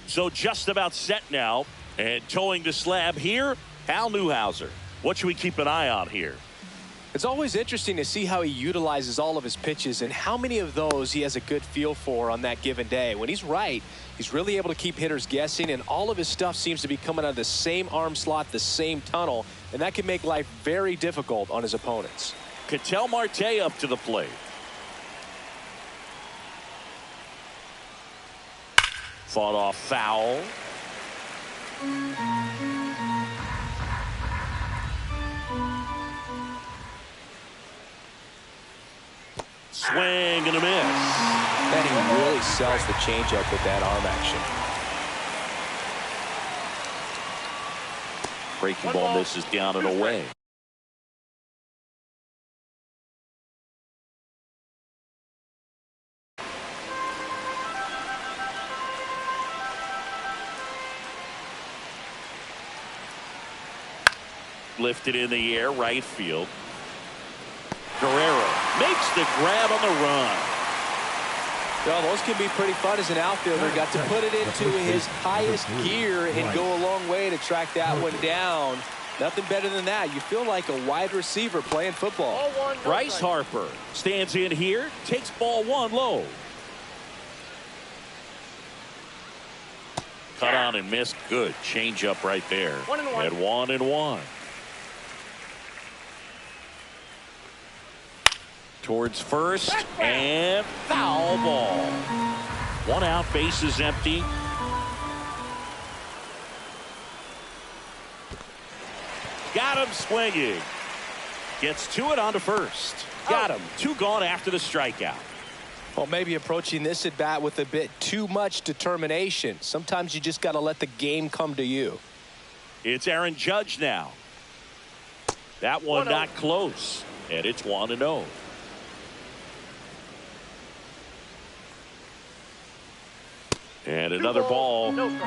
So just about set now, and towing the slab here, Hal Newhouser. What should we keep an eye on here? It's always interesting to see how he utilizes all of his pitches and how many of those he has a good feel for on that given day. When he's right, he's really able to keep hitters guessing, and all of his stuff seems to be coming out of the same arm slot, the same tunnel, and that can make life very difficult on his opponents. Ketel Marte up to the plate. Fought off foul. Swing and a miss. And he really sells the changeup with that arm action. Breaking ball misses down and away. Lifted in the air, right field. Guerrero makes the grab on the run. Well, those can be pretty fun as an outfielder. Got to put it into his highest gear and go a long way to track that one down. Nothing better than that. You feel like a wide receiver playing football. Bryce Harper stands in here, takes ball one low. Cut on and missed. Good changeup right there. 1-1. At 1-1. Towards first and foul ball. One out, base is empty. Got him swinging. Gets to it onto first. Got him. 2 gone after the strikeout. Well, maybe approaching this at bat with a bit too much determination. Sometimes you just got to let the game come to you. It's Aaron Judge now. That one not close. And it's 1-0. And another ball. No strike.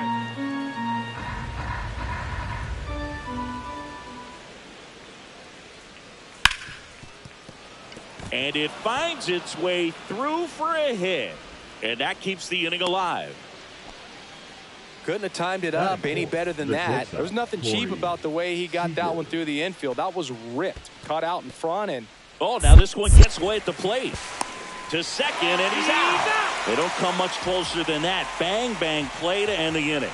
And it finds its way through for a hit. And that keeps the inning alive. Couldn't have timed it up any better than that. There was nothing cheap about the way he got that one through the infield. That was ripped. Caught out in front. And oh, now this one gets away at the plate. To second, and he's out. They don't come much closer than that. Bang, bang play to end the inning.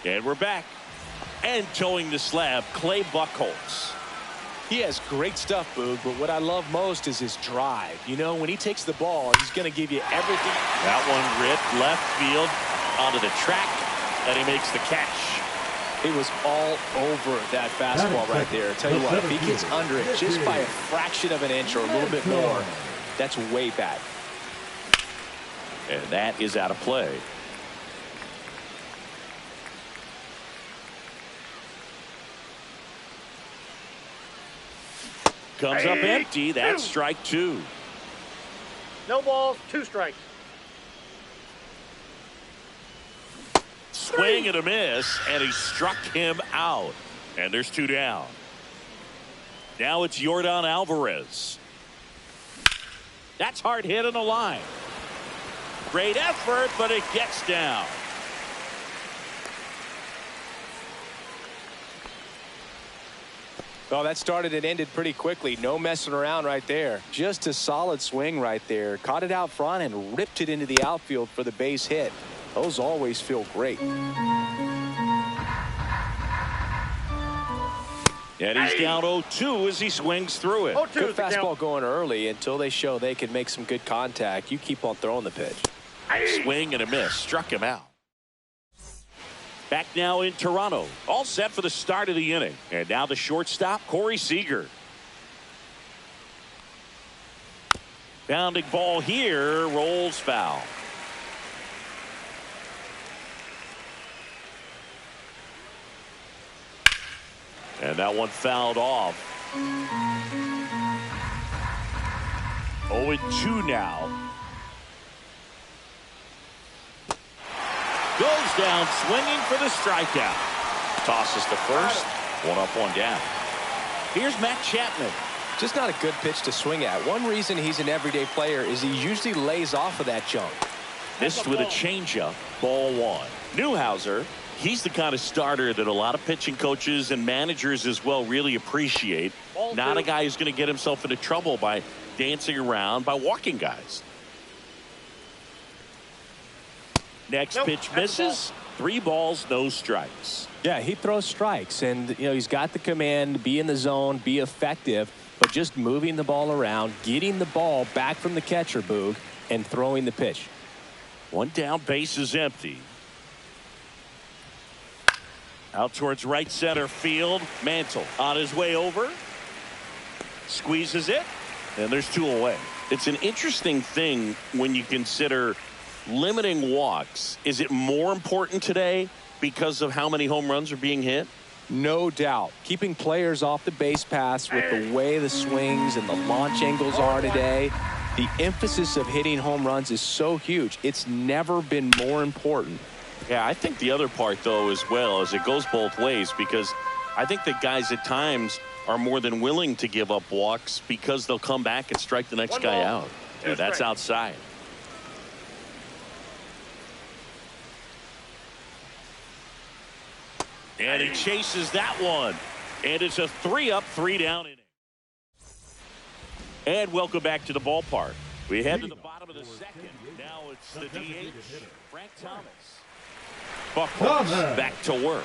And we're back. And towing the slab, Clay Buchholz. He has great stuff, Boog, but what I love most is his drive. You know, when he takes the ball, he's going to give you everything. That one ripped left field onto the track, and he makes the catch. It was all over that fastball right there. Tell you what, if he gets under it just by a fraction of an inch or a little bit more, that's way back. And that is out of play. Comes up empty. That's strike 2. No balls, 2 strikes. Swing and a miss, and he struck him out. And there's 2 down. Now it's Yordan Alvarez. That's hard hit on the line. Great effort, but it gets down. Well, that started and ended pretty quickly. No messing around right there. Just a solid swing right there. Caught it out front and ripped it into the outfield for the base hit. Those always feel great. And he's down 0-2 as he swings through it. Good fastball going early until they show they can make some good contact. You keep on throwing the pitch. Swing and a miss. Struck him out. Back now in Toronto. All set for the start of the inning. And now the shortstop, Corey Seager. Bounding ball here. Rolls foul. And that one fouled off. 0-2 now. Goes down swinging for the strikeout. Tosses to first. 1 up, 1 down. Here's Matt Chapman. Just not a good pitch to swing at. One reason he's an everyday player is he usually lays off of that jump. Missed with a changeup, ball one. Newhouser, he's the kind of starter that a lot of pitching coaches and managers as well really appreciate. Not a guy who's going to get himself into trouble by dancing around, by walking guys. Next pitch misses. 3 balls, no strikes. Yeah, he throws strikes, and he's got the command to be in the zone, be effective, but just moving the ball around, getting the ball back from the catcher, Boog, and throwing the pitch. 1 down, base is empty. Out towards right center field. Mantle on his way over. Squeezes it, and there's 2 away. It's an interesting thing when you consider limiting walks. Is it more important today because of how many home runs are being hit? No doubt. Keeping players off the base paths with the way the swings and the launch angles are today, the emphasis of hitting home runs is so huge. It's never been more important. Yeah, I think the other part, though, as well, is it goes both ways, because I think that guys at times are more than willing to give up walks because they'll come back and strike the next guy out. Yeah, that's outside. And he chases that one. And it's a 3-up, 3-down inning. And welcome back to the ballpark. We head to the bottom of the second. Now it's the DH, Frank Thomas. Buckles back to work.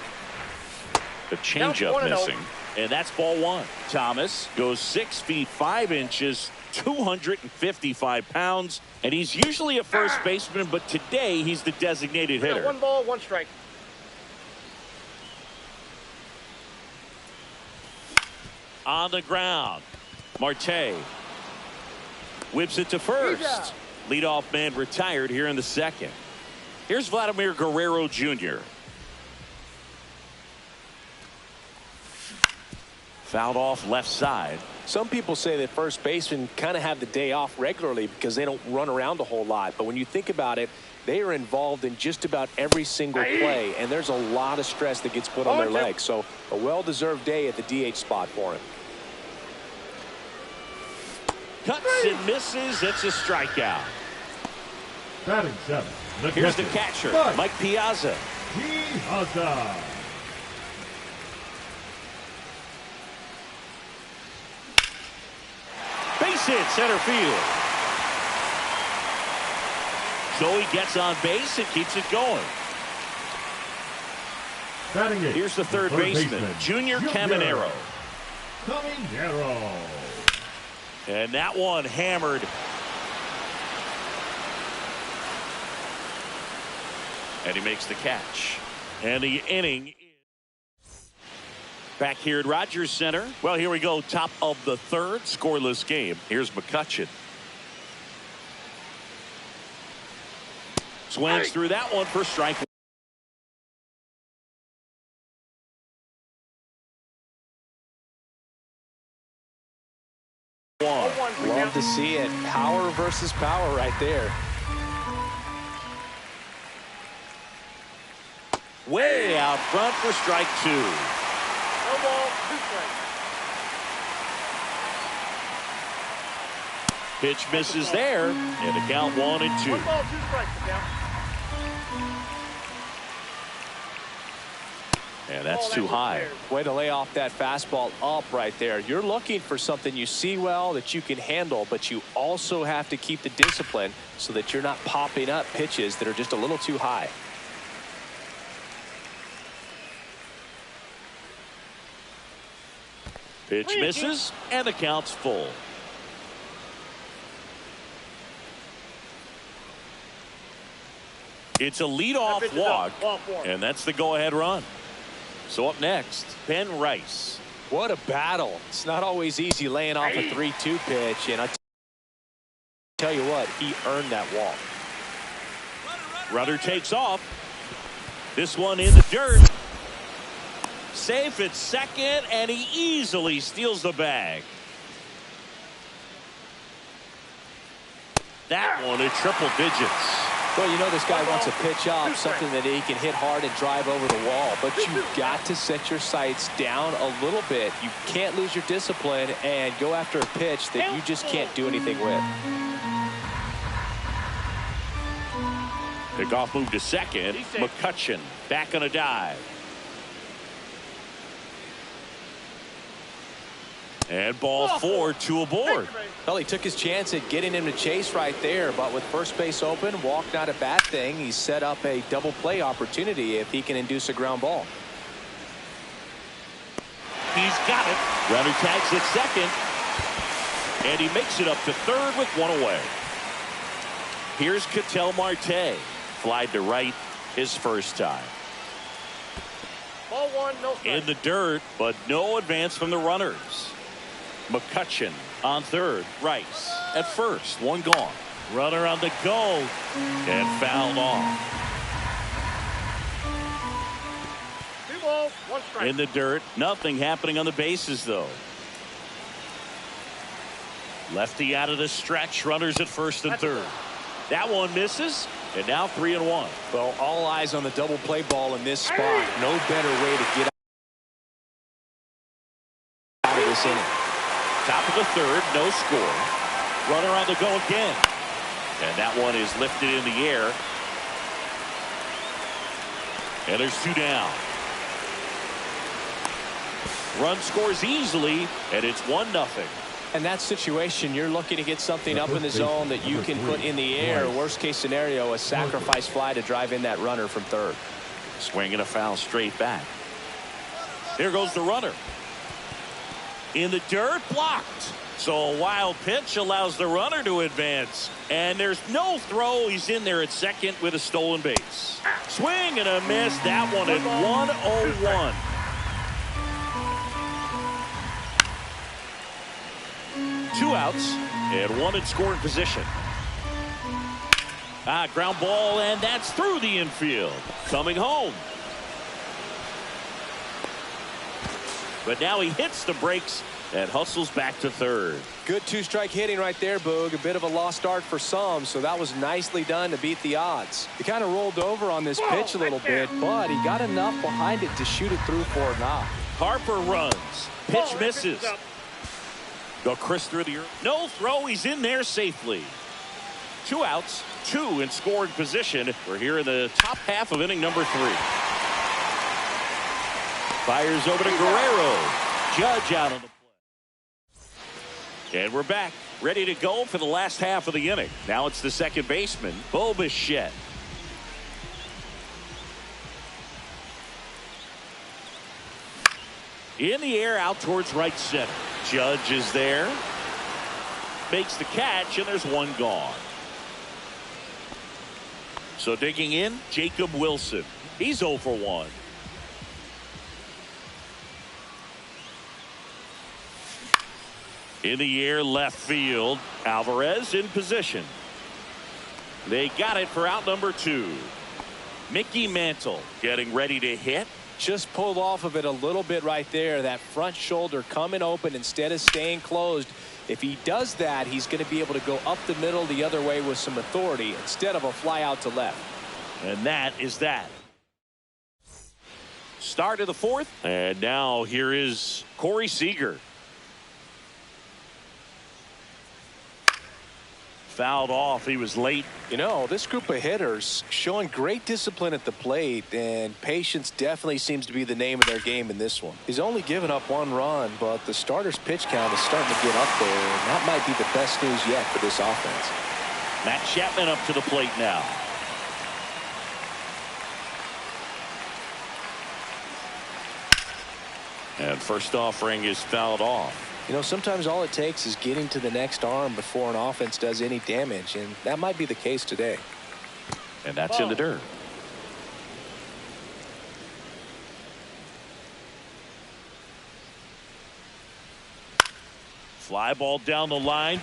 The changeup missing. And that's ball one. Thomas goes 6 feet 5 inches, 255 pounds. And he's usually a first baseman, but today he's the designated hitter. 1 ball, 1 strike. On the ground. Marte whips it to first. Leadoff man retired here in the second. Here's Vladimir Guerrero Jr. Fouled off left side. Some people say that first basemen kind of have the day off regularly because they don't run around a whole lot. But when you think about it, they are involved in just about every single play, and there's a lot of stress that gets put on their legs. So a well-deserved day at the DH spot for him. Cuts and misses. It's a strikeout. Batting 7. Here's the catcher, Mike Piazza. Piazza. Base hit, center field. Joey gets on base and keeps it going. Batting 8. Here's the third baseman, Junior Caminero. Caminero. And that one hammered. And he makes the catch. And the inning back here at Rogers Center. Well, here we go. Top of the third. Scoreless game. Here's McCutchen. Swings through that one for strike one. Love to see it. Power versus power right there. Way out front for strike 2. No ball, 2 strikes. Pitch misses there. And the count 1 and 2. 1 ball, 2 strikes. Down. And that's too high. Way to lay off that fastball up right there. You're looking for something you see well that you can handle, but you also have to keep the discipline so that you're not popping up pitches that are just a little too high. Pitch misses, and the count's full. It's a leadoff walk, and that's the go-ahead run. So up next, Ben Rice. What a battle. It's not always easy laying off a 3-2 pitch, and I tell you what, he earned that walk. Rudder takes off. This one in the dirt. Safe at second, and he easily steals the bag. That one in triple digits. Well, you know this guy wants a pitch up, something that he can hit hard and drive over the wall. But you've got to set your sights down a little bit. You can't lose your discipline and go after a pitch that you just can't do anything with. Pickoff move to second. McCutcheon back on a dive. And ball 4, 2 aboard. Well, he took his chance at getting him to chase right there, but with first base open, walk not a bad thing. He set up a double play opportunity if he can induce a ground ball. He's got it. Runner tags at second. And he makes it up to third with one away. Here's Ketel Marte. Flied to right his first time. Ball 1, no strike. In the dirt, but no advance from the runners. McCutcheon on third. Rice at first. One gone. Runner on the go. And fouled off. 2 balls, 1 strike. In the dirt. Nothing happening on the bases, though. Lefty out of the stretch. Runners at first and third. That one misses. And now 3-1. Well, all eyes on the double play ball in this spot. No better way to get out of this inning. Top of the third, no score. Runner on the go again. And that one is lifted in the air. And there's 2 down. Run scores easily, and it's 1-0. In that situation, you're looking to get something up in the zone that you can put in the air. Worst case scenario, a sacrifice fly to drive in that runner from third. Swinging a foul straight back. Here goes the runner. In the dirt, blocked. So a wild pitch allows the runner to advance. And there's no throw. He's in there at second with a stolen base. Swing and a miss. That one at 1-0-1. Two outs and one in scoring position. Ground ball, and that's through the infield. Coming home. But now he hits the brakes and hustles back to third. Good 2-strike hitting right there, Boog. A bit of a lost start for some, so that was nicely done to beat the odds. He kind of rolled over on this pitch a little bit, but he got enough behind it to shoot it through for a knock. Harper runs. Pitch misses. Go Chris through the earth. No throw. He's in there safely. 2 outs, 2 in scoring position. We're here in the top half of inning number 3. Fires over to Guerrero. Judge out on the play. And we're back, ready to go for the last half of the inning. Now it's the second baseman, Bo Bichette. In the air, out towards right center. Judge is there. Makes the catch, and there's one gone. So digging in, Jacob Wilson. He's 0 for 1. In the air, left field. Alvarez in position. They got it for out number 2. Mickey Mantle getting ready to hit. Just pulled off of it a little bit right there. That front shoulder coming open instead of staying closed. If he does that, he's going to be able to go up the middle the other way with some authority instead of a fly out to left. And that is that. Start of the 4th. And now here is Corey Seager. Fouled off. He was late. You know, this group of hitters showing great discipline at the plate, and patience definitely seems to be the name of their game in this one. He's only given up 1 run, but the starter's pitch count is starting to get up there, and that might be the best news yet for this offense. Matt Chapman up to the plate now. And first offering is fouled off. You know, sometimes all it takes is getting to the next arm before an offense does any damage, and that might be the case today. And that's in the dirt. Fly ball down the line.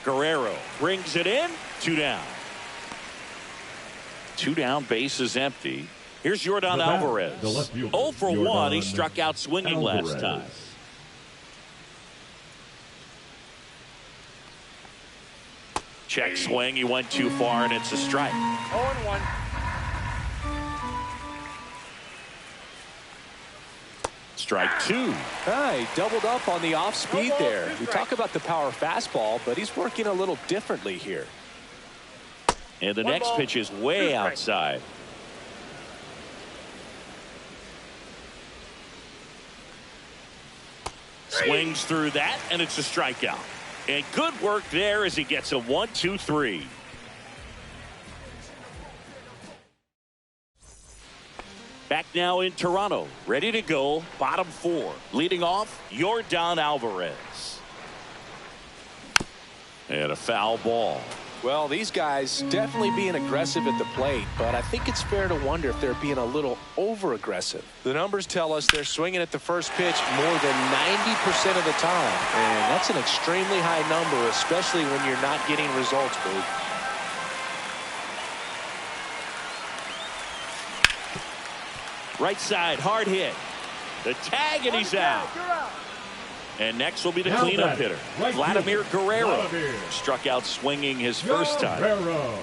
Guerrero brings it in. 2 down. 2 down, base is empty. Here's Jordan Alvarez. 0 for 1. He struck out swinging last time. Check swing. He went too far, and it's a strike. 0-1. Strike two. He doubled up on the off speed No ball, there. two We strikes. talk about the power fastball, but he's working a little differently here. And the One next ball, pitch is two way strikes. outside. Swings through that, and it's a strikeout. And good work there as he gets a 1-2-3. Back now in Toronto, ready to go, bottom four. Leading off, Yordan Alvarez. And a foul ball. Well, these guys definitely being aggressive at the plate, but I think it's fair to wonder if they're being a little over-aggressive. The numbers tell us they're swinging at the first pitch more than 90% of the time, and that's an extremely high number, especially when you're not getting results, Boog. Right side, hard hit. The tag, and he's out. You're out. And next will be the Now cleanup batting, hitter, right Vladimir fielder, Guerrero. Vladimir. Struck out swinging his first time. Guerrero.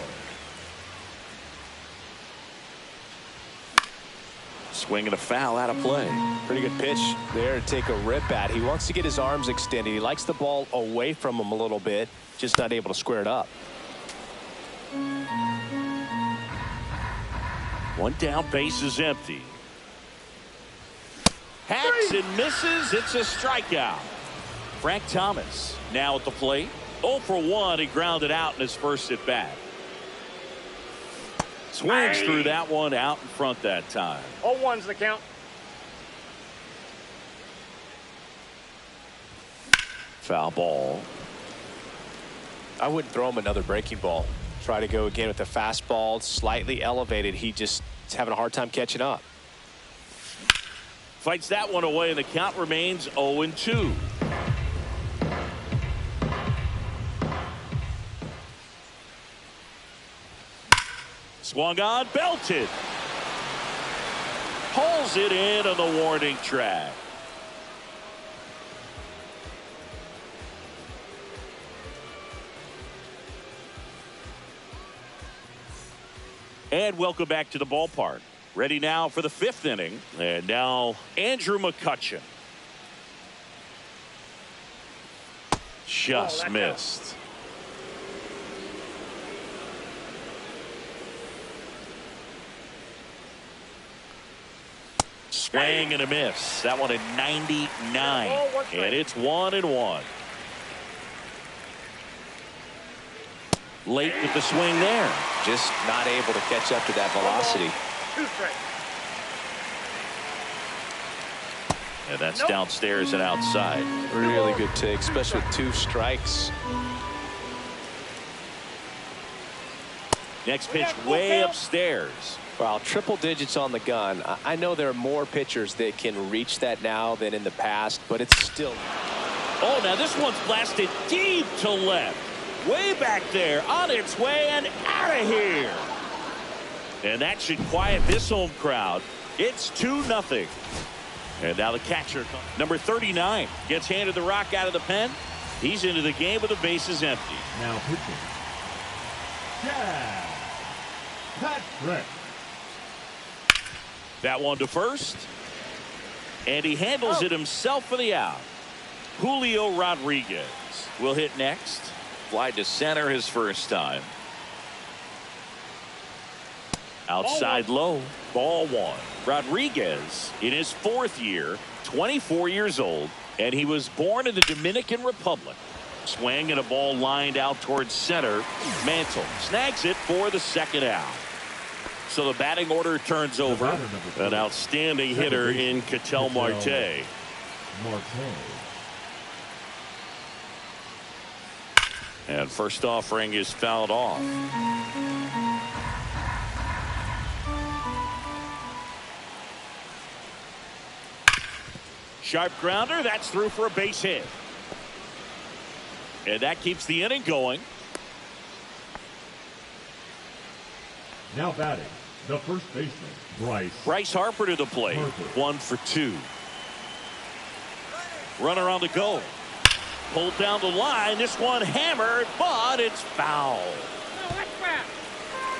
Swinging a foul out of play. Pretty good pitch there to take a rip at. He wants to get his arms extended. He likes the ball away from him a little bit, just not able to square it up. One down, base is empty. Hacks and misses. It's a strikeout. Frank Thomas now at the plate. 0 for 1. He grounded out in his first at bat. Swings through that one out in front that time. 0-1's the count. Foul ball. I wouldn't throw him another breaking ball. Try to go again with the fastball, slightly elevated. He just is having a hard time catching up. Fights that one away, and the count remains 0-2. Swung on, belted. Pulls it in on the warning track. And welcome back to the ballpark. Ready now for the fifth inning. And now Andrew McCutchen. Just that missed. Swing and a miss. That one at 99. And it's 1-1. Late with the swing there. Just not able to catch up to that velocity. 2 strikes. And that's downstairs and outside. Really good take, especially with 2 strikes. Next pitch way upstairs. Wow, triple digits on the gun. I know there are more pitchers that can reach that now than in the past, but it's still. Oh, now this one's blasted deep to left. Way back there, on its way and out of here. And that should quiet this home crowd. It's 2-0. And now the catcher, number 39, gets handed the rock out of the pen. He's into the game with the bases empty. Now pitching. Chad Patrick. That one to first. And he handles it himself for the out. Julio Rodriguez will hit next. Fly to center his first time. Outside low. Ball 1. Rodriguez in his 4th year, 24 years old, and he was born in the Dominican Republic. Swing and a ball lined out towards center. Mantle snags it for the second out. So the batting order turns over. An outstanding hitter in Ketel Marte. And first offering is fouled off. Sharp grounder. That's through for a base hit. And that keeps the inning going. Now batting, the first baseman, Bryce Harper to the plate. 1 for 2. Runner on the go. Pulled down the line. This one hammered, but it's foul. No, that's foul.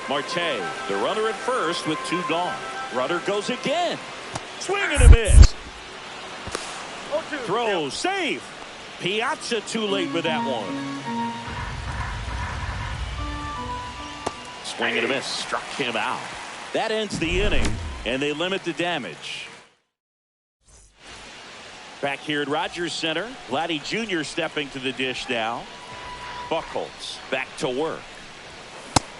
Marte, the runner at first with 2 gone. Runner goes again. Swing and a miss. 0-2. Throw, safe. Piazza too late with that one. Swing and a miss. Struck him out. That ends the inning, and they limit the damage. Back here at Rogers Center, Vladdy Jr. stepping to the dish now. Buchholz back to work.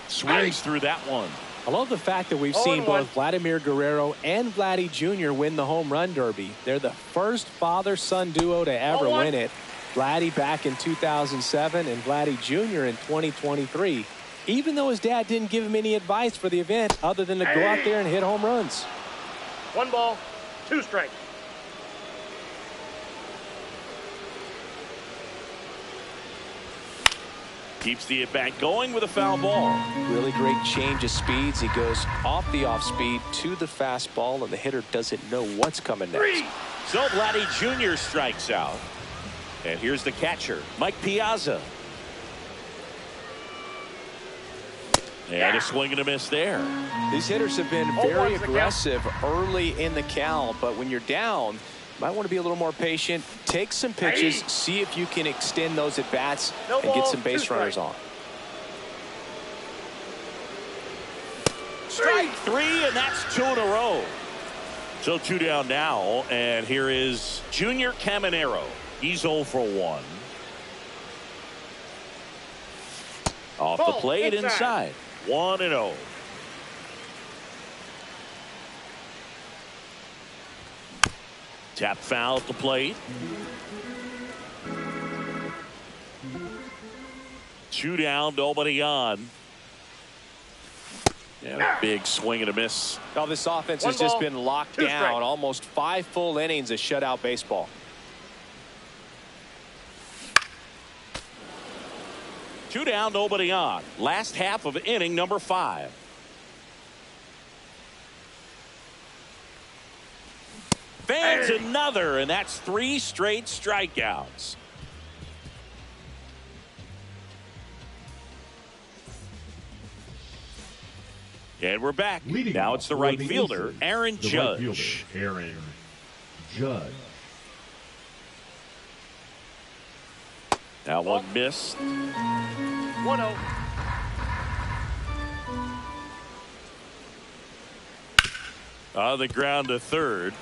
Swings through that one. I love the fact that we've seen both Vladimir Guerrero and Vladdy Jr. win the home run derby. They're the first father-son duo to ever win it. Vladdy back in 2007 and Vladdy Jr. in 2023. Even though his dad didn't give him any advice for the event other than to go out there and hit home runs. 1 ball, 2 strikes. Keeps the at-bat going with a foul ball. Really great change of speeds. He goes off the off-speed to the fastball, and the hitter doesn't know what's coming next. So Vladdy Jr. strikes out. And here's the catcher, Mike Piazza. And a swing and a miss there. These hitters have been very aggressive early in the count, but when you're down, you might want to be a little more patient. Take some pitches, see if you can extend those at-bats and get some base runners on. Strike 3, and that's 2 in a row. So 2 down now, and here is Junior Caminero. He's 0 for 1. Off the plate inside. 1-0. Tap foul at the plate. 2 down, nobody on. And a big swing and a miss. Oh, this offense has just been locked down. Almost 5 full innings of shutout baseball. Two down, nobody on. Last half of inning number 5. Fans another, and that's 3 straight strikeouts. And we're back. Now it's the right fielder, Aaron Judge. Aaron Judge. That one missed. 1-0. On the ground to third.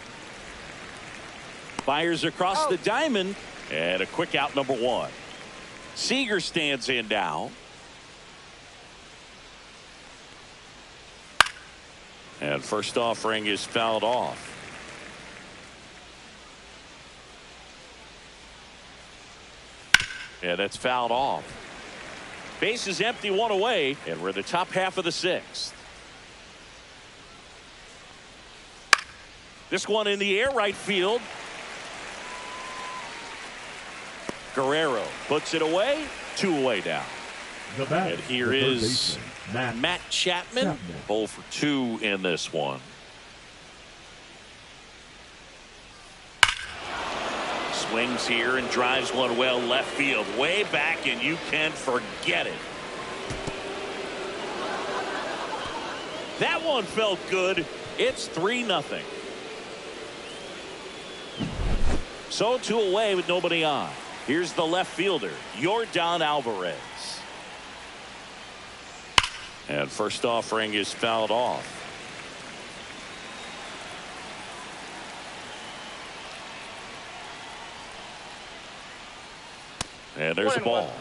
Fires across the diamond. And a quick out, number 1. Seager stands in now. And first offering is fouled off. And that's fouled off. Base is empty, 1 away, and we're in the top half of the 6th. This one in the air, right field. Guerrero puts it away, 2 away now. And here is Matt Chapman. 0 for 2 in this one. Swings here and drives one well left field, way back, and you can forget it. That one felt good. It's 3-0. So 2 away with nobody on. Here's the left fielder, Yordan Alvarez. And first offering is fouled off. And there's a ball.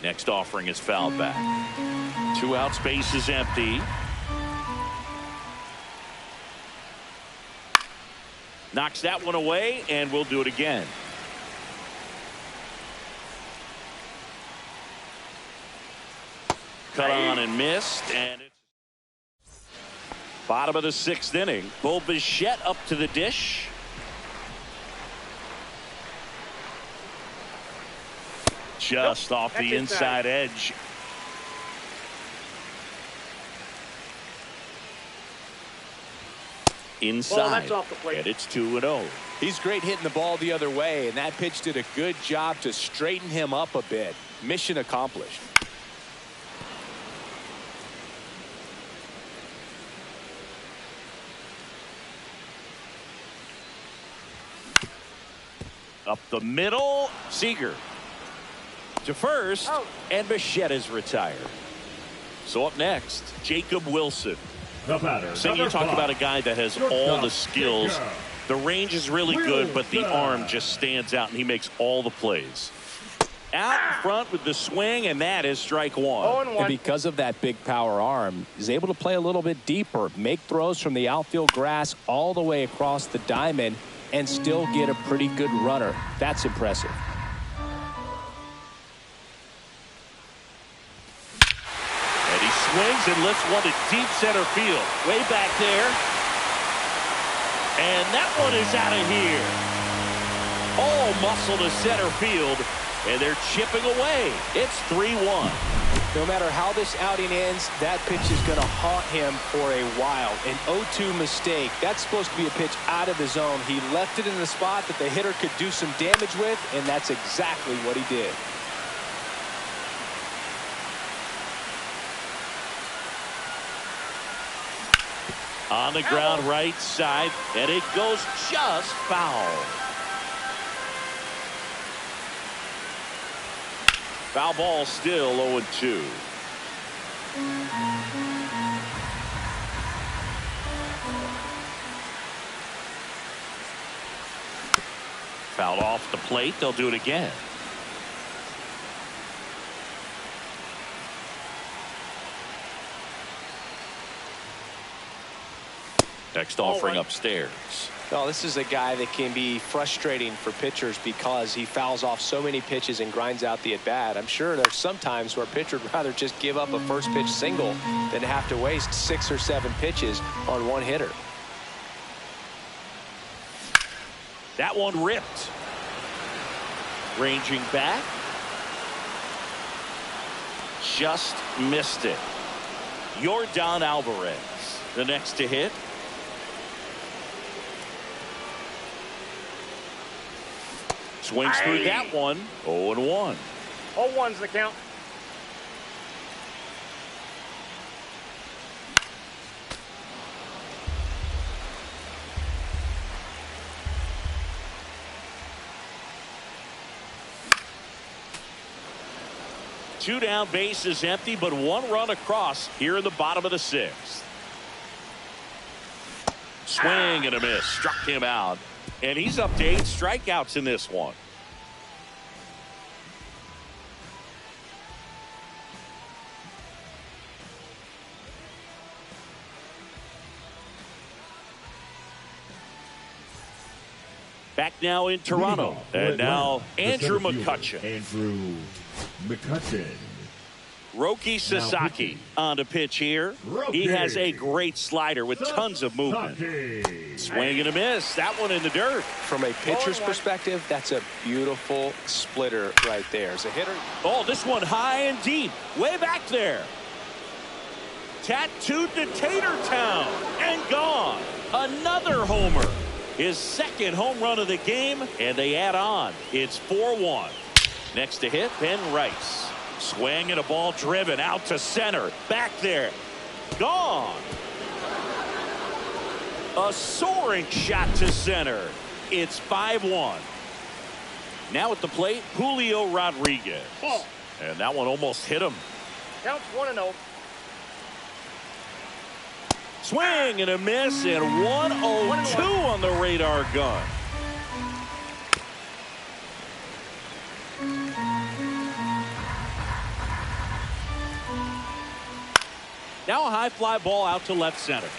Next offering is fouled back. 2 outs, base is empty. Knocks that one away, and we'll do it again. Cut on and missed, and it's bottom of the 6th inning. Bo Bichette up to the dish. Just off the inside edge. inside. that's off the plate. And it's 2-0. He's great hitting the ball the other way, and that pitch did a good job to straighten him up a bit. Mission accomplished. Up the middle, Seager to first, and Bichetta's retired. So up next, Jacob Wilson. The batter. So you talk about a guy that has all the skills. The range is really good, but the arm just stands out, and he makes all the plays. Out in front with the swing, and that is strike one. And because of that big power arm, he's able to play a little bit deeper, make throws from the outfield grass all the way across the diamond, and still get a pretty good runner. That's impressive. And he swings and lifts one to deep center field. Way back there. And that one is out of here. All muscle to center field. And they're chipping away. It's 3-1. No matter how this outing ends, that pitch is going to haunt him for a while. An 0-2 mistake. That's supposed to be a pitch out of the zone. He left it in the spot that the hitter could do some damage with, and that's exactly what he did. On the ground right side, and it goes just foul. Foul ball still 0-2. Fouled off the plate. They'll do it again. Next offering upstairs. Well, this is a guy that can be frustrating for pitchers because he fouls off so many pitches and grinds out the at-bat. I'm sure there's some times where a pitcher would rather just give up a first pitch single than have to waste 6 or 7 pitches on one hitter. That one ripped. Ranging back. Just missed it. Yordan Alvarez, the next to hit. Swings through that one. 0-1. 0-1's the count. Two down, base is empty, but one run across here in the bottom of the 6th. Swing and a miss. Struck him out. And he's up to 8 strikeouts in this one. Back now in Toronto. And now Andrew McCutchen. Andrew McCutchen. Roki Sasaki on the pitch here. He has a great slider with tons of movement. Swing and a miss. That one in the dirt. From a pitcher's perspective, that's a beautiful splitter right there. As a hitter. Oh, this one high and deep. Way back there. Tattooed to Tatertown. And gone. Another homer. His second home run of the game. And they add on. It's 4-1. Next to hit, Ben Rice. Swing and a ball driven out to center. Back there. Gone. A soaring shot to center. It's 5-1. Now at the plate, Julio Rodriguez. Ball. And that one almost hit him. Counts 1-0. Swing and a miss, and 1-0-2 on the radar gun. Now a high fly ball out to left center.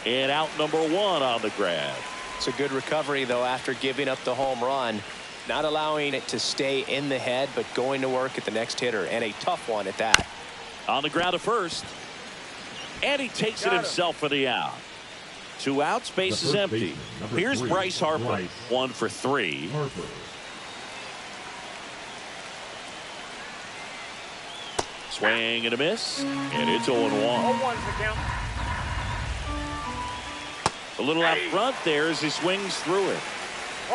And out number 1 on the grab. It's a good recovery, though, after giving up the home run. Not allowing it to stay in the head, but going to work at the next hitter, and a tough one at that. On the ground to first. And he takes it himself for the out. 2 outs, base is empty. Here's Bryce Harper. 1 for 3. Harper. Swing and a miss. And it's 0-1. 0-1's the count. A little out front there as he swings through it.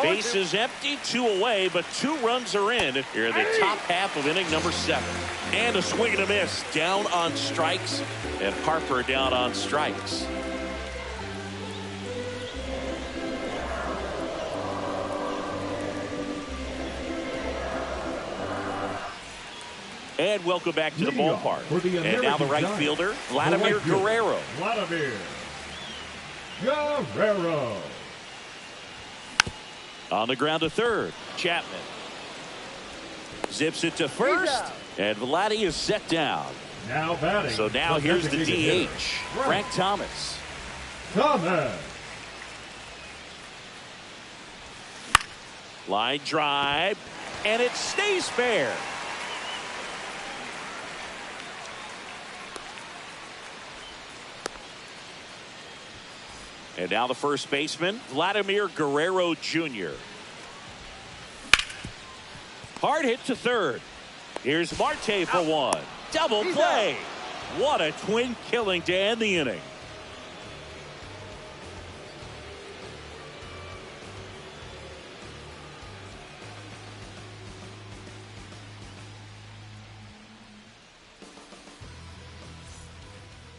Base is empty, 2 away, but 2 runs are in here in the top half of inning number 7. And a swing and a miss. Down on strikes, and Harper down on strikes. And welcome back to the ballpark. And now the right fielder, Vladimir Guerrero. On the ground to third, Chapman. Zips it to first, and Vladdy is set down. Now batting. So now here's the DH, Frank Thomas. Line drive, and it stays fair. And now the first baseman, Vladimir Guerrero Jr. Hard hit to third. Here's Marte for one. Double play. What a twin killing to end the inning.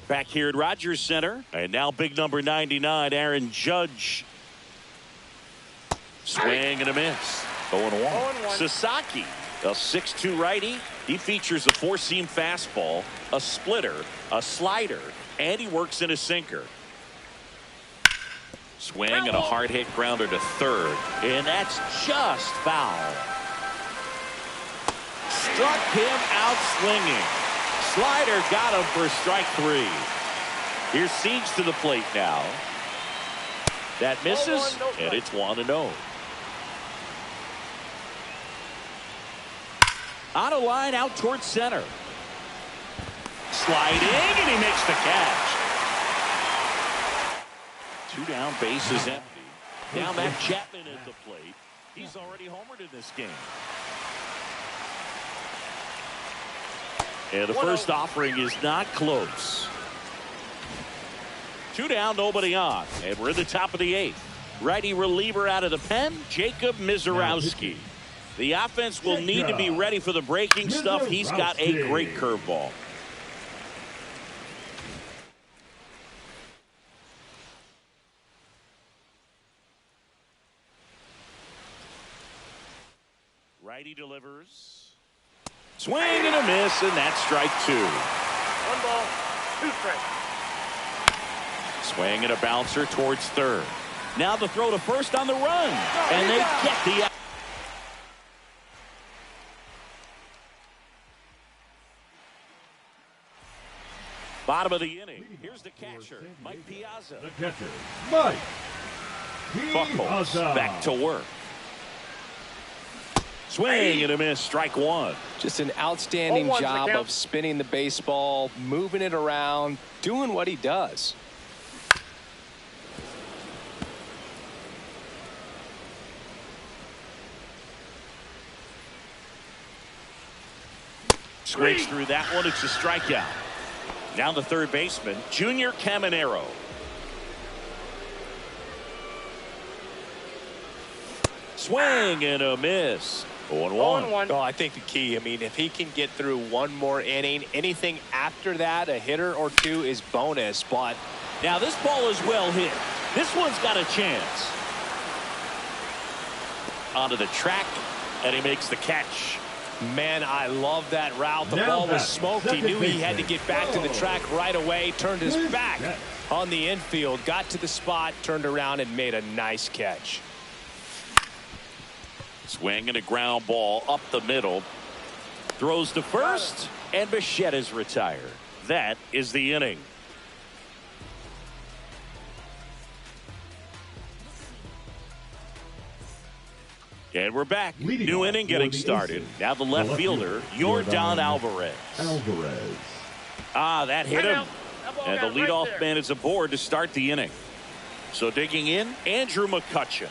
Back here at Rogers Center, and now big number 99, Aaron Judge. Swing and a miss. 0-1. Sasaki, a 6'2 righty. He features a 4-seam fastball, a splitter, a slider, and he works in a sinker. Swing and a hard hit grounder to third, and that's just foul. Struck him out swinging. Slider got him for strike 3. Here's Siege to the plate now. That misses, and it's 1-0. On a line out towards center. Sliding, and he makes the catch. 2 down, base is empty. Now Matt Chapman at the plate. He's already homered in this game. And the first offering is not close. 2 down, nobody on. And we're at the top of the 8th. Righty reliever out of the pen, Jacob Mizorowski. The offense will need to be ready for the breaking stuff. He's got a great curveball. Righty delivers. Swing and a miss, and that's strike 2. 1 ball, 2 strikes. Swing and a bouncer towards third. Now the throw to first on the run, and they get the. Bottom of the inning. Here's the catcher, Mike Piazza. The catcher, Mike Buckles Piazza. back to work. Swing and a miss, strike 1. Just an outstanding 0-1's the job count. of spinning the baseball, moving it around, doing what he does. Swings through that one. It's a strikeout. Now the third baseman, Junior Caminero. Swing and a miss. 0-1. Oh, I think the key, I mean, if he can get through one more inning, anything after that, a hitter or 2 is bonus. But now this ball is well hit. This one's got a chance. Onto the track, and he makes the catch. man, I love that route. The ball was smoked. He knew he had to get back to the track right away. Turned his back on the infield, got to the spot, turned around and made a nice catch. Swing and a ground ball up the middle. Throws to first, and Bichette is retired. That is the inning. And we're back. New inning getting started. Now the left fielder, Yordan Alvarez. Ah, that hit him. And the leadoff man is aboard to start the inning. So digging in, Andrew McCutcheon.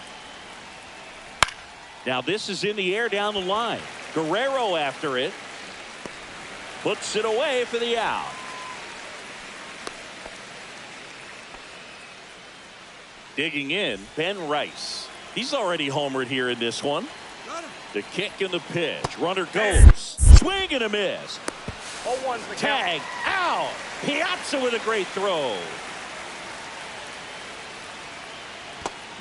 Now this is in the air down the line. Guerrero after it. Puts it away for the out. Digging in, Ben Rice. He's already homered here in this one. The kick and the pitch. Runner goes. Swing and a miss. 0-1's the Tag out. Piazza with a great throw.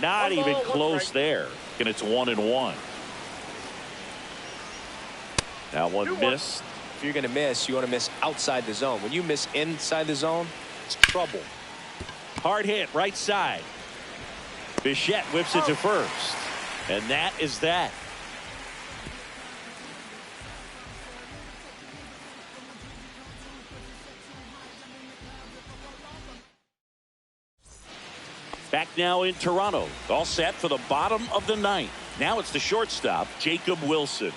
Not One ball, even one close strike. there. And it's 1-1. Now one 2-1. missed. If you're going to miss, you want to miss outside the zone. When you miss inside the zone, it's trouble. Hard hit, right side. Bichette whips it to first. And that is that. Back now in Toronto. All set for the bottom of the ninth. Now it's the shortstop, Jacob Wilson.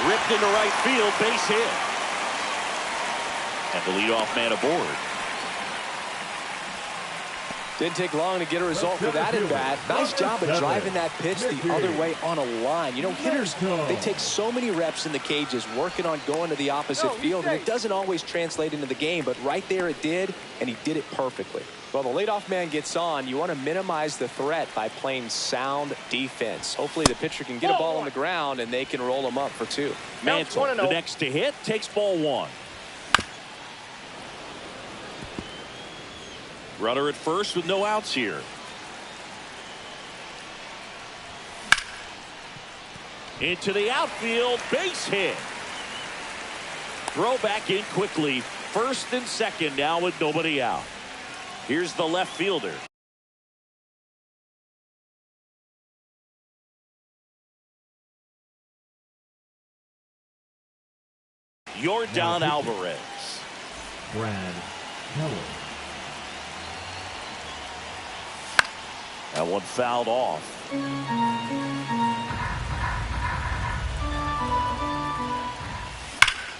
Ripped into right field, base hit. And the leadoff man aboard. Didn't take long to get a result with that at bat. Nice job of driving that pitch the other way on a line. You know, hitters, they take so many reps in the cages working on going to the opposite field, and it doesn't always translate into the game, but right there it did, and he did it perfectly. Well, the leadoff man gets on. You want to minimize the threat by playing sound defense. Hopefully the pitcher can get a ball on the ground, and they can roll him up for 2. Mantle, the next to hit, takes ball 1. Runner at first with no outs here. Into the outfield, base hit. Throw back in quickly. First and second now with nobody out. Here's the left fielder. Yordan Alvarez. Brad Keller. That one fouled off.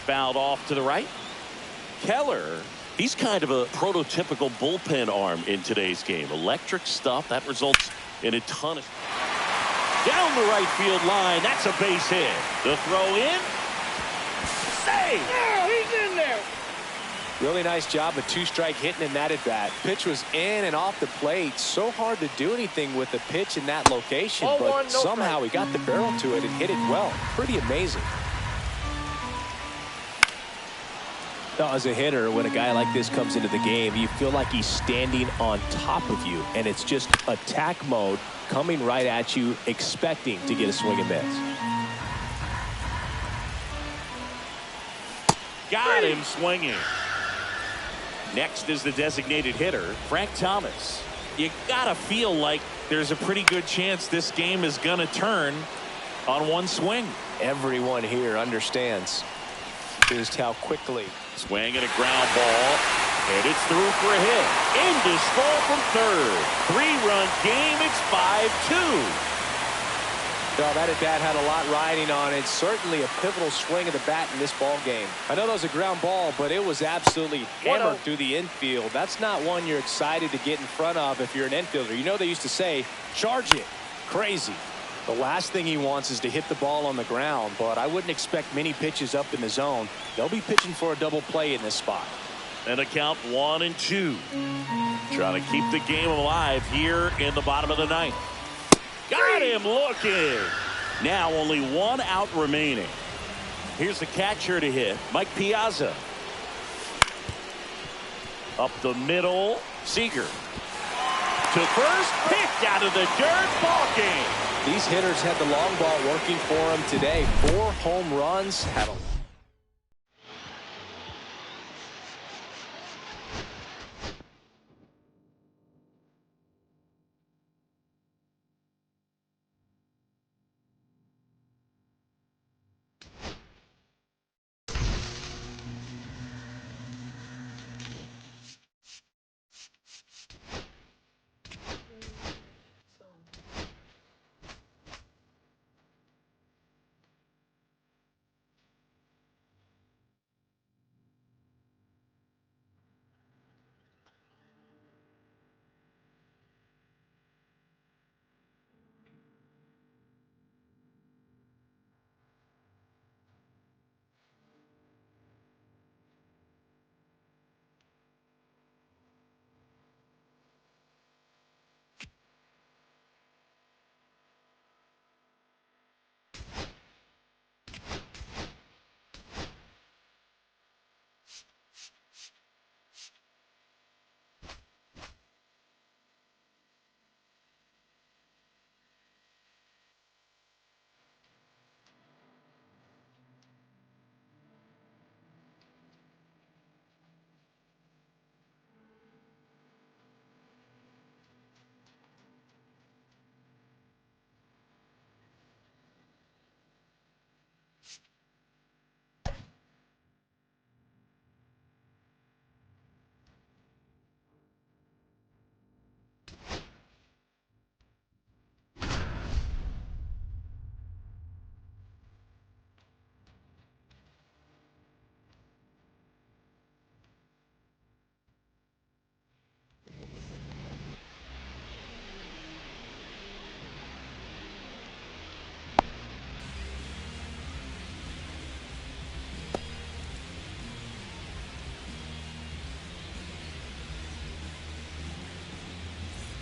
Fouled off to the right. Keller, he's kind of a prototypical bullpen arm in today's game. Electric stuff that results in a ton of. Down the right field line. That's a base hit. The throw in. Save. Yeah, he's in there. Really nice job of 2-strike hitting in that at bat. Pitch was in and off the plate. So hard to do anything with the pitch in that location, but somehow he got the barrel to it and hit it well. Pretty amazing. Now, as a hitter, when a guy like this comes into the game, you feel like he's standing on top of you, and it's just attack mode coming right at you, expecting to get a swing and miss. Got him swinging. Next is the designated hitter, Frank Thomas. You gotta feel like there's a pretty good chance this game is gonna turn on one swing. Everyone here understands just how quickly. Swing and a ground ball, and it's through for a hit. Into Stroll from third. 3-run game. It's 5-2. Well, that at bat had a lot riding on it. Certainly a pivotal swing of the bat in this ball game. I know that was a ground ball, but it was absolutely hammered through the infield. That's not one you're excited to get in front of if you're an infielder. You know they used to say, charge it. Crazy. The last thing he wants is to hit the ball on the ground, but I wouldn't expect many pitches up in the zone. They'll be pitching for a double play in this spot. And a count 1-2. Trying to keep the game alive here in the bottom of the ninth. Got him looking. Now only 1 out remaining. Here's the catcher to hit, Mike Piazza. Up the middle, Seager. To first, picked out of the dirt, ball game. These hitters had the long ball working for them today. 4 home runs. Had a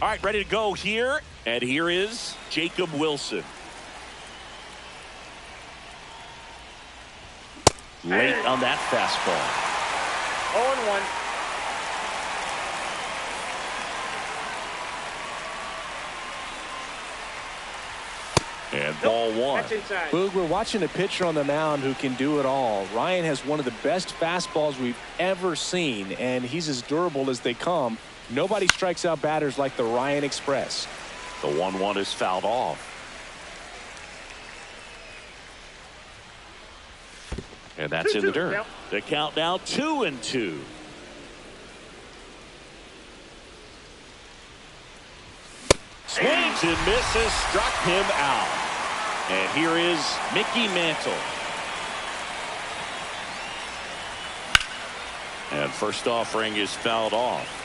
All right, ready to go here. And here is Jacob Wilson. Late on that fastball. 0-1. And ball one. That's inside. Boog, we're watching a pitcher on the mound who can do it all. Ryan has one of the best fastballs we've ever seen, and he's as durable as they come. Nobody strikes out batters like the Ryan Express. The 1-1 is fouled off. And that's in the dirt. Yep. The count now 2-2. Swings and misses, struck him out. And here is Mickey Mantle. And first offering is fouled off.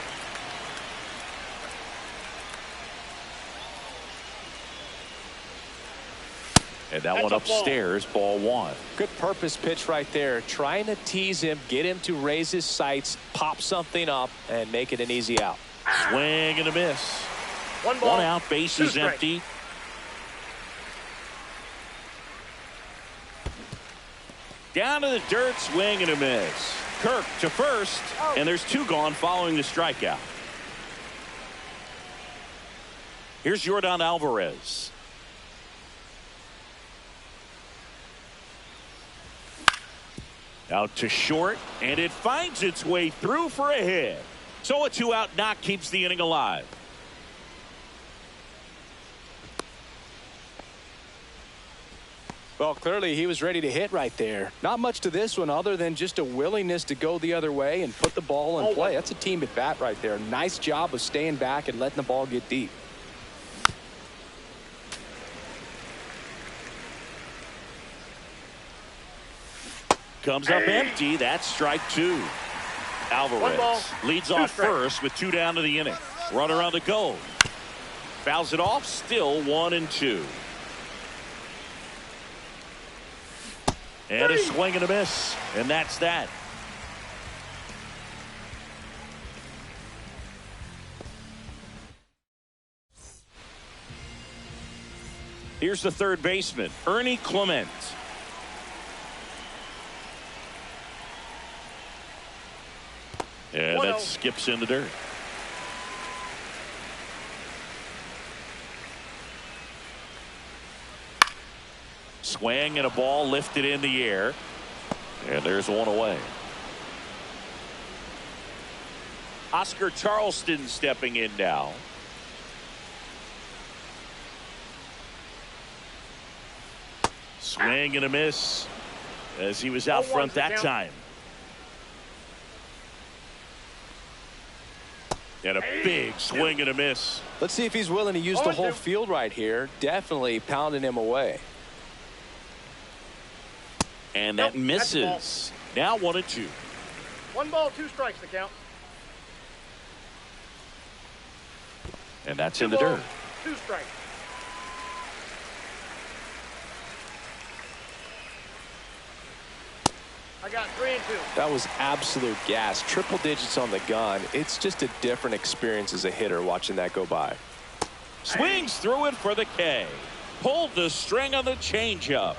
And that one upstairs, ball one. Good purpose pitch right there. Trying to tease him, get him to raise his sights, pop something up, and make it an easy out. Swing and a miss. One ball. One out, base is empty. Down to the dirt, swing and a miss. Kirk to first, and there's two gone following the strikeout. Here's Yordan Alvarez. Out to short, and it finds its way through for a hit. So a two-out knock keeps the inning alive. Well, clearly he was ready to hit right there. Not much to this one other than just a willingness to go the other way and put the ball in play. That's a team at bat right there. Nice job of staying back and letting the ball get deep. Comes up empty. That's strike two. Alvarez leads off first with two down to the inning. Runner on the go. Fouls it off. Still 1-2. And a swing and a miss. And that's that. Here's the third baseman, Ernie Clement. And that skips in the dirt. Swing and a ball lifted in the air. And there's one away. Oscar Charleston stepping in now. Swing and a miss as he was out front that time. And a big swing and a miss. Let's see if he's willing to use the whole field right here. Definitely pounding him away. And that misses. Now 1-2. 1 ball, 2 strikes the count. And that's in the dirt. 2 strikes. I got 3 and 2. That was absolute gas. Triple digits on the gun. It's just a different experience as a hitter watching that go by. Swings through it for the K. Pulled the string on the changeup.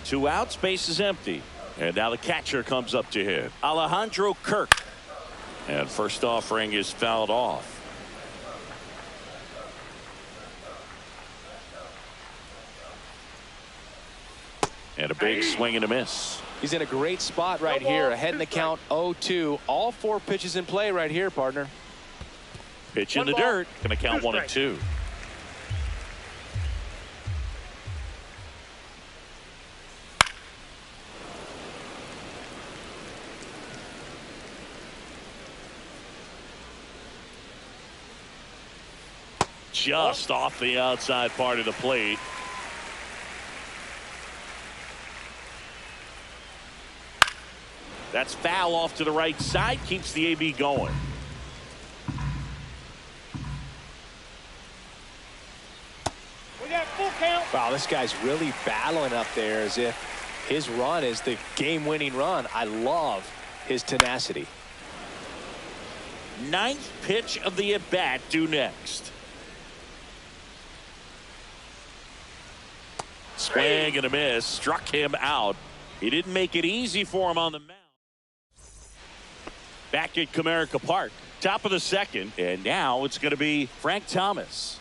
2 outs, base is empty. And now the catcher comes up to hit. Alejandro Kirk. And first offering is fouled off. And a big swing and a miss. He's in a great spot right here. Ahead in the count 0-2. All 4 pitches in play right here, partner. Pitch in the dirt. Going to count 1-2. Just off the outside part of the plate. That's foul off to the right side. Keeps the AB going. We got full count. Wow, this guy's really battling up there as if his run is the game-winning run. I love his tenacity. Ninth pitch of the at-bat due next. Swing and a miss. Struck him out. He didn't make it easy for him on the mound. Back at Comerica Park. Top of the second. And now it's going to be Frank Thomas.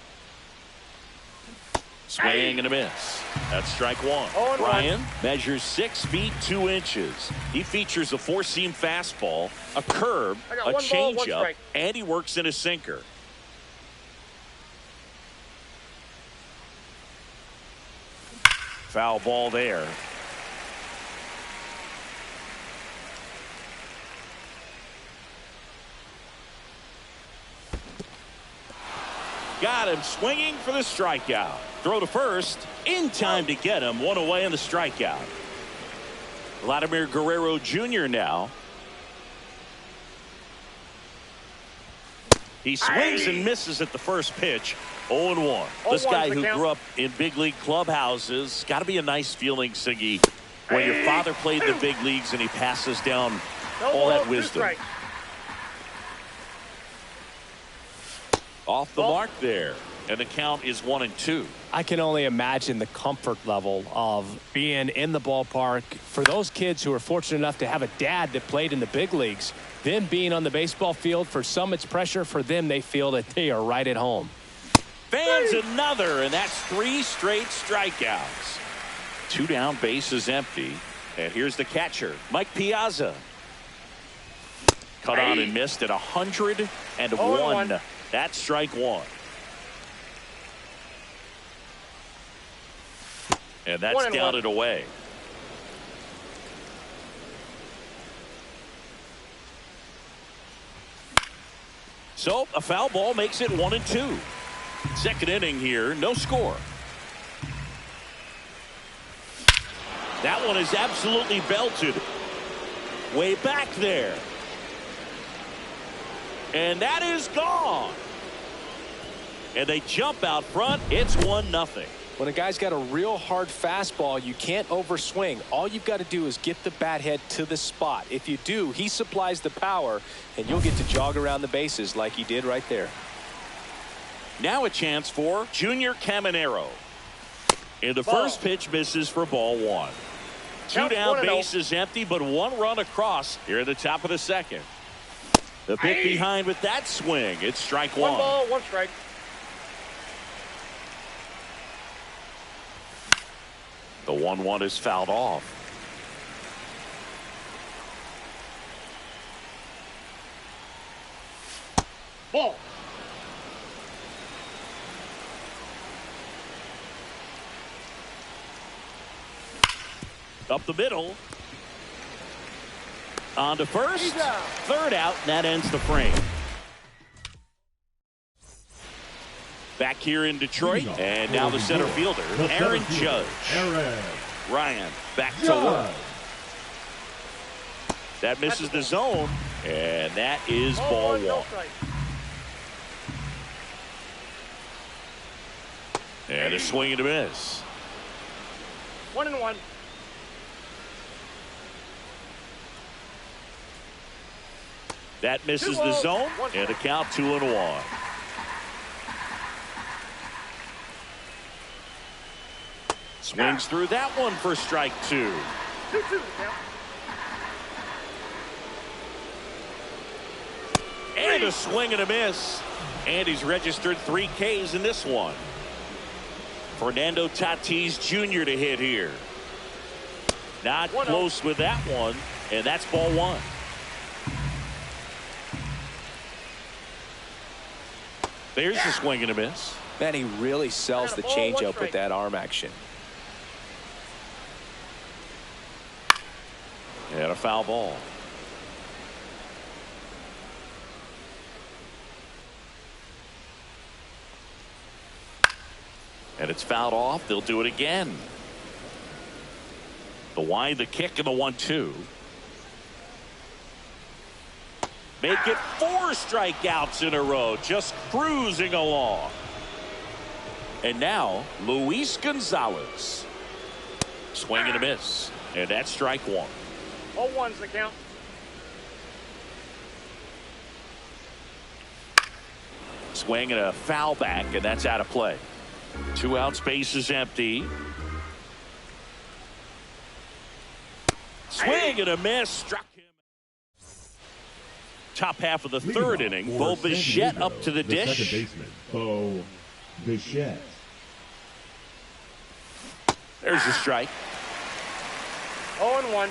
Swing and a miss. That's strike one. Ryan measures 6 feet 2 inches. He features a 4-seam fastball, a curve, a changeup, and he works in a sinker. Foul ball there. Got him swinging for the strikeout. Throw to first in time to get him. One away on the strikeout. Vladimir Guerrero Jr. now. He swings and misses at the first pitch. 0-1. This guy who grew up in big league clubhouses. Got to be a nice feeling, Siggy, when your father played in the big leagues and he passes down all that wisdom. Off the mark there. And the count is 1-2. I can only imagine the comfort level of being in the ballpark for those kids who are fortunate enough to have a dad that played in the big leagues. Them being on the baseball field, for some it's pressure. For them, they feel that they are right at home. Fans another, and that's 3 straight strikeouts. 2 down, bases empty. And here's the catcher, Mike Piazza. Cut on and missed at 101. That's strike one. And that's down and away. So a foul ball makes it 1-2. Second inning here, no score. That one is absolutely belted. Way back there. And that is gone. And they jump out front. It's 1-0. When a guy's got a real hard fastball, you can't overswing. All you've got to do is get the bat head to the spot. If you do, he supplies the power, and you'll get to jog around the bases like he did right there. Now a chance for Junior Caminero. And the first pitch misses for ball one. 2 down, bases empty, but 1 run across here at the top of the second. The pick behind with that swing. It's strike one. 1 ball, 1 strike. The 1-1 is fouled off. Ball. Up the middle. On to first. Third out, and that ends the frame. Back here in Detroit, and now the center fielder, Aaron Judge. Ryan back to work. That misses the zone, and that is ball one. And a swing and a miss. 1-1. That misses the zone, and a count 2-1. Swings through that one for strike 2. 2-2 now. And a swing and a miss. And he's registered 3 Ks in this one. Fernando Tatis Jr. to hit here. Not close with that one, and that's ball one. There's the swing and a miss. Man, he really sells the changeup with that arm action. And a foul ball. And it's fouled off. They'll do it again. The wind, the kick, and the 1-2. Make it 4 strikeouts in a row. Just cruising along. And now, Luis Gonzalez. Swing and a miss. And that's strike 1. All 1's the count. Swing and a foul back, and that's out of play. 2 outs, base is empty. Swing and a miss. Struck him. Top half of the third inning. Bo Bichette up to the dish. Second baseman, Bo Bichette. There's the strike. 0-1.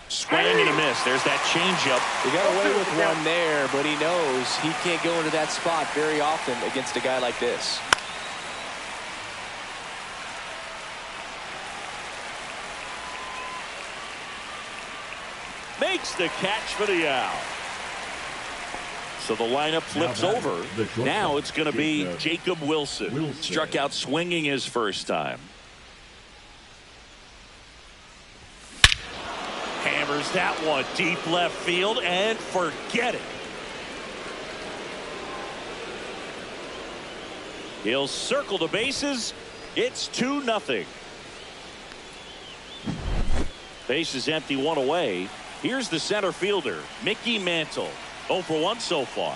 Swing and a miss. There's that changeup. He got away with one there, but he knows he can't go into that spot very often against a guy like this. Makes the catch for the out. So the lineup flips over. Now it's going to be Jacob Wilson. Struck out swinging his first time. Hammers that one deep left field and forget it. He'll circle the bases. It's 2-0. Base is empty, one away. Here's the center fielder, Mickey Mantle. 0 for 1 so far.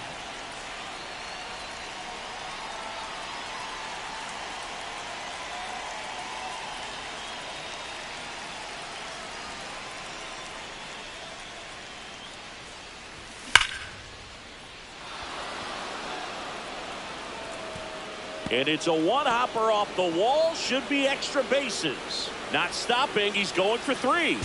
And it's a one-hopper off the wall. Should be extra bases. Not stopping. He's going for 3.